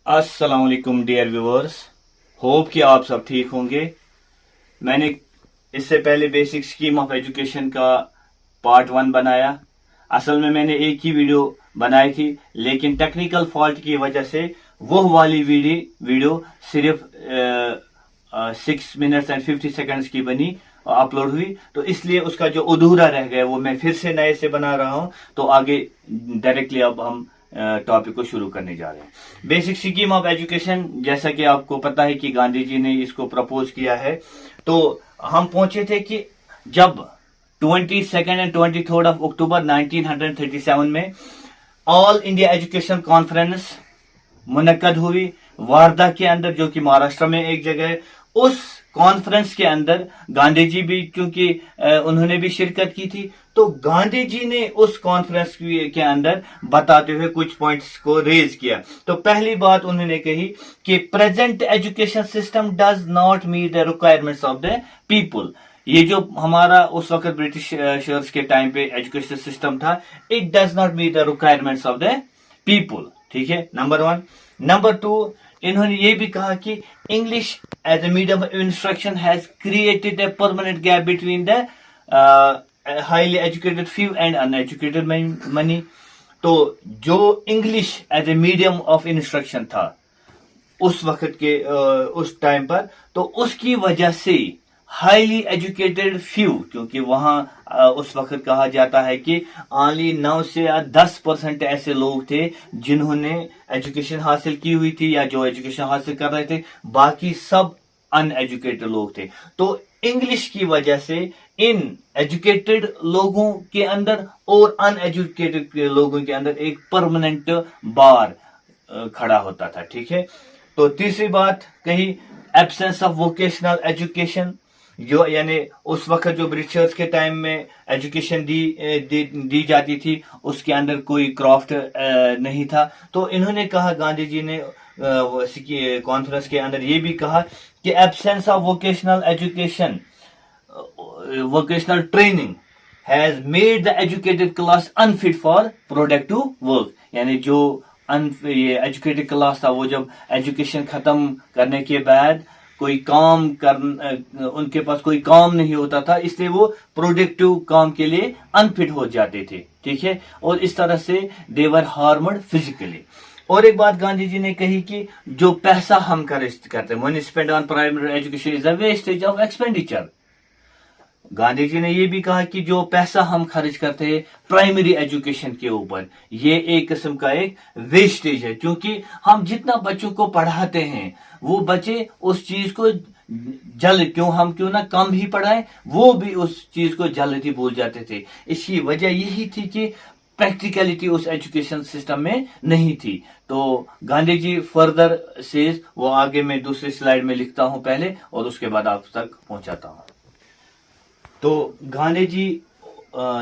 अस्सलाम वालेकुम dear viewers. Hope कि आप सब ठीक होंगे। मैंने इससे पहले बेसिक स्कीम ऑफ एजुकेशन का पार्ट 1 बनाया। असल में मैंने एक ही वीडियो बनाई थी, लेकिन टेक्निकल फॉल्ट की वजह से वो वाली वीडियो सिर्फ 6 मिनट्स एंड 50 सेकंड्स की बनी अपलोड हुई, तो इसलिए उसका जो अधूरा रह गया वो मैं फिर से नए से बना रहा हूं। तो आगे डायरेक्टली अब हम टॉपिक को शुरू करने जा रहे हैं। बेसिक स्कीम ऑफ एजुकेशन, जैसा कि आपको पता है कि गांधी जी ने इसको प्रपोज किया है। तो हम पहुंचे थे कि जब 22 एंड 23 ऑफ अक्टूबर 1937 में ऑल इंडिया एजुकेशन कॉन्फ्रेंस मुनक्कद हुई वारदा के अंदर, जो कि महाराष्ट्र में एक जगह है। उस कॉन्फ्रेंस के अंदर गांधी जी भी, क्योंकि उन्होंने भी शिरकत की थी, तो गांधी जी ने उस कॉन्फ्रेंस के अंदर बताते हुए कुछ पॉइंट्स को रेज किया। तो पहली बात उन्होंने कही कि present education system does not meet the requirements of the people. ये जो हमारा उस वक्त ब्रिटिशर्स के टाइम पे एजुकेशन सिस्टम था, it does not meet the requirements of the people. ठीक है, नंबर 1। नंबर 2, इन्होंने ये भी कहा कि English as a medium of instruction has created a permanent gap between the highly educated few and uneducated many. तो जो English as a medium of instruction था उस वक्त के उस टाइम पर, तो उसकी वजह से हाईली एजुकेटेड फ्यू, क्योंकि वहां उस वक्त कहा जाता है कि ओनली 9 से 10% ऐसे लोग थे जिन्होंने एजुकेशन हासिल की हुई थी या जो एजुकेशन हासिल कर रहे थे, बाकी सब अनएजुकेटेड लोग थे। तो इंग्लिश की वजह से इन एजुकेटेड लोगों के अंदर और अनएजुकेटेड लोगों के अंदर एक परमानेंट बार खड़ा होता था। ठीक है। तो तीसरी बात कही, एब्सेंस ऑफ वोकेशनल एजुकेशन, जो यानी उस वक्त जो ब्रिटिशर्स के टाइम में एजुकेशन दी जाती थी, उसके अंदर कोई क्राफ्ट नहीं था। तो इन्होंने कहा, गांधी जी ने कॉन्फ्रेंस के अंदर ये भी कहा कि absence of vocational education, vocational training has made the educated class unfit for productive work. यानी जो ये एजुकेटेड क्लास था, वो जब एजुकेशन खत्म करने के बाद कोई काम उनके पास कोई काम नहीं होता था, इसलिए वो प्रोडक्टिव काम के लिए अनफिट हो जाते थे। ठीक है। और इस तरह से दे वर हार्मड फिजिकली। और एक बात गांधी जी ने कही कि जो पैसा हम खर्च करते हैं, money spend on primary education is a wastage of expenditure. Gandhi ji ने यह भी कहा कि जो पैसा हम खर्च करते हैं प्राइमरी एजुकेशन के ऊपर, ये एक किस्म का एक वेस्टेज है, क्योंकि हम जितना बच्चों को पढ़ाते हैं वो बच्चे उस चीज को हम क्यों ना कम ही पढ़ाएं, वो भी उस चीज को जल्दी भूल जाते थे। इसकी वजह यही थी कि प्रैक्टिकलिटी उस एजुकेशन सिस्टम में नहीं थी। तो गांधी जी फर्दर से, वो आगे मैं दूसरी स्लाइड में लिखता हूं पहले और उसके बाद आप तक पहुंचाता हूं। तो गांधी जी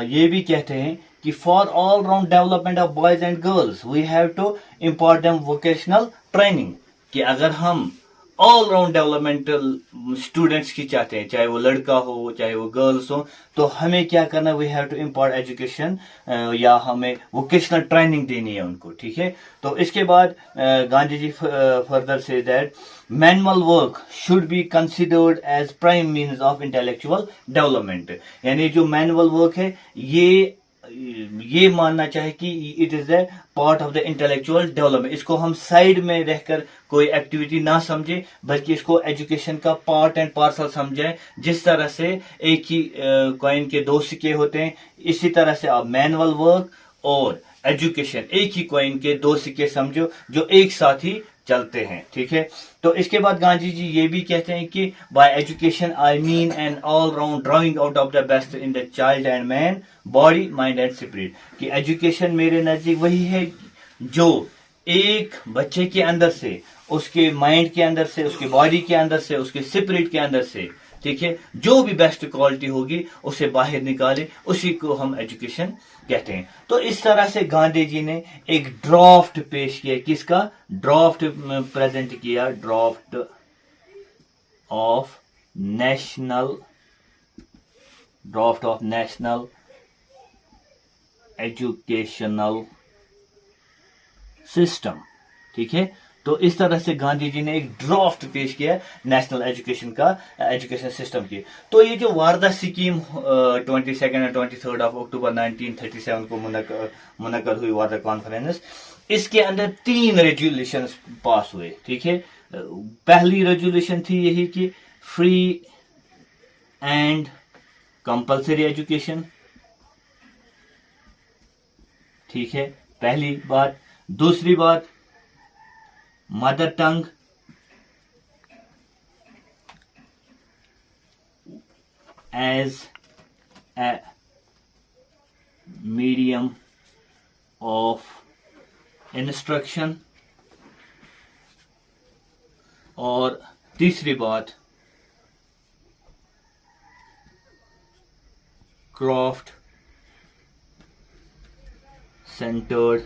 ये भी कहते हैं कि for all round development of boys and girls we have to impart them vocational training. कि अगर हम ऑल राउंड डेवलपमेंटल स्टूडेंट्स की चाहते हैं, चाहे वो लड़का हो चाहे वो गर्ल्स हो, तो हमें क्या करना, we have to impart education, या हमें वोकेशनल ट्रेनिंग देनी है उनको। ठीक है। तो इसके बाद Gandhi ji further says that manual work should be considered as prime means of intellectual development. यानी जो मैनुअल वर्क है, ये मानना चाहिए कि it is a part of the intellectual development. इसको हम साइड में रहकर कोई एक्टिविटी ना समझे, बल्कि इसको एजुकेशन का पार्ट एंड पार्सल समझे। जिस तरह से एक ही कॉइन के दो सिक्के होते हैं, इसी तरह से आप मैनुअल वर्क और एजुकेशन एक ही कॉइन के दो सिक्के समझो, जो एक साथ ही चलते हैं। ठीक है। तो इसके बाद गांधी जी ये भी कहते हैं कि by education I mean an all round drawing out of the best in the child and man, body mind and spirit. कि एजुकेशन मेरे नजदीक वही है जो एक बच्चे के अंदर से, उसके माइंड के अंदर से, उसके बॉडी के अंदर से, उसके स्पिरिट के अंदर से, ठीक है, जो भी बेस्ट क्वालिटी होगी उसे बाहर निकाले, उसी को हम एजुकेशन कहते हैं। तो इस तरह से गांधी जी ने एक ड्राफ्ट पेश किया। किसका ड्राफ्ट प्रेजेंट किया? Draft of national educational system. ठीक है। तो इस तरह से गांधी जी ने एक ड्राफ्ट पेश किया नेशनल एजुकेशन सिस्टम की। तो ये जो वारदा स्कीम 22 और 23 अक्टूबर 1937 को मुनक्कद हुई वारदा कॉन्फ्रेंस, इसके अंदर 3 रेजोल्यूशन पास हुए। ठीक है, पहली रेजोल्यूशन थी यही कि फ्री एंड कंपल्सरी एजुकेशन। ठीक है, पहली बात। दूसरी बात, mother tongue as a medium of instruction. और तीसरी बात, क्राफ्ट सेंटर्ड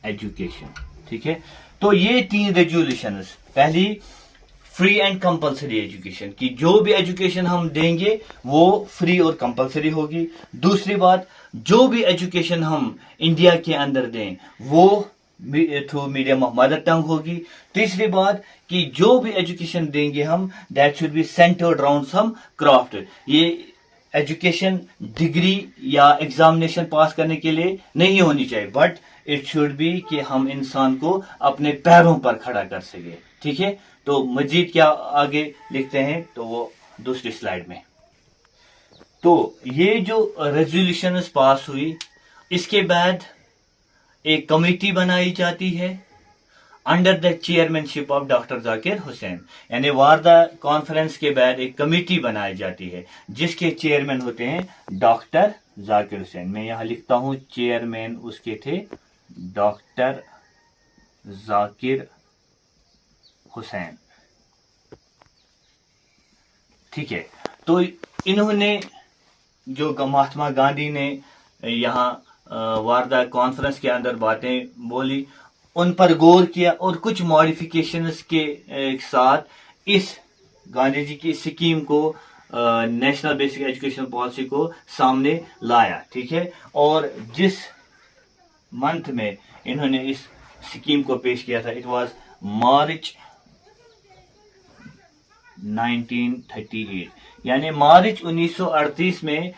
एजुकेशन। ठीक है, तो ये 3 रेजोल्यूशंस, पहली फ्री एंड कंपल्सरी एजुकेशन की जो भी एजुकेशन हम देंगे वो फ्री और कंपल्सरी होगी। दूसरी बात, जो भी एजुकेशन हम इंडिया के अंदर दें वो through medium of mother tongue होगी। तीसरी बात कि जो भी एजुकेशन देंगे हम, that should be centred around some craft. ये एजुकेशन डिग्री या एग्जामिनेशन पास करने के लिए नहीं होनी चाहिए, बट इट शुड बी कि हम इंसान को अपने पैरों पर खड़ा कर सके। ठीक है, तो मजीद क्या आगे लिखते हैं तो वो दूसरी स्लाइड में। तो ये जो रेजोल्यूशन पास हुई, इसके बाद एक कमेटी बनाई जाती है under the chairmanship of doctor Zakir Hussain. यानी वारदा कॉन्फ्रेंस के बाद एक कमेटी बनाई जाती है जिसके चेयरमैन होते हैं डॉक्टर जाकिर हुसैन। मैं यहां लिखता हूं चेयरमैन उसके थे डॉक्टर जाकिर हुसैन। ठीक है, तो इन्होंने जो महात्मा गांधी ने यहाँ वारदा कॉन्फ्रेंस के अंदर बातें बोली उन पर गौर किया और कुछ मॉडिफिकेशंस के साथ इस गांधी जी की स्कीम को नेशनल बेसिक एजुकेशन पॉलिसी को सामने लाया। ठीक है, और जिस मंथ में इन्होंने इस स्कीम को पेश किया था, इट वाज मार्च 1938, यानी मार्च 1938 में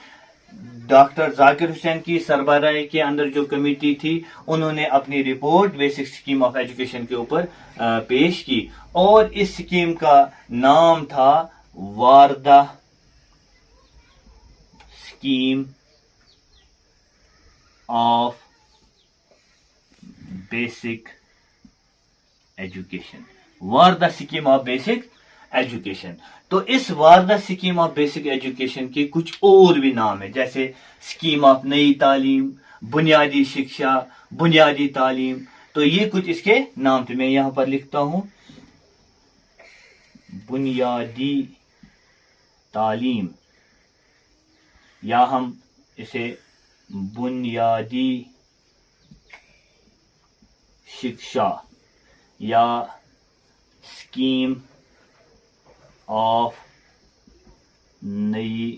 डॉक्टर जाकिर हुसैन की सरबराही के अंदर जो कमेटी थी उन्होंने अपनी report basic scheme of education के ऊपर पेश की और इस स्कीम का नाम था Wardha scheme of basic education. Wardha scheme of basic education. तो इस Wardha scheme of basic education के कुछ और भी नाम है, जैसे स्कीम ऑफ नई तालीम, बुनियादी शिक्षा, बुनियादी तालीम। तो ये कुछ इसके नाम थे, मैं यहां पर लिखता हूं बुनियादी तालीम, या हम इसे बुनियादी शिक्षा या स्कीम ऑफ नई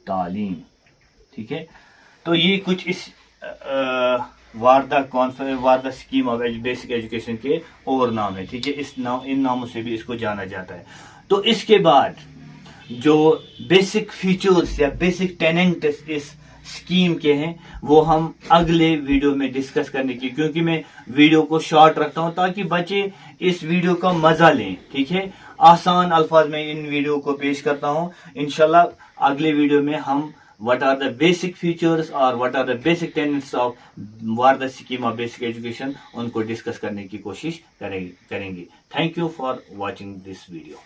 तालीम। ठीक है, तो ये कुछ इस Wardha scheme of basic education के और नाम है। ठीक है, इन नामों से भी इसको जाना जाता है। तो इसके बाद जो बेसिक फीचर्स या बेसिक टेनेंट इस स्कीम के हैं वो हम अगले वीडियो में डिस्कस करने की, क्योंकि मैं वीडियो को शॉर्ट रखता हूं ताकि बच्चे इस वीडियो का मजा लें। ठीक है, आसान अल्फाज में इन वीडियो को पेश करता हूं। इंशाल्लाह अगले वीडियो में हम what are the basic features और what are the basic tenets of Wardha scheme of basic education उनको डिस्कस करने की कोशिश करेंगे। Thank you for watching this video.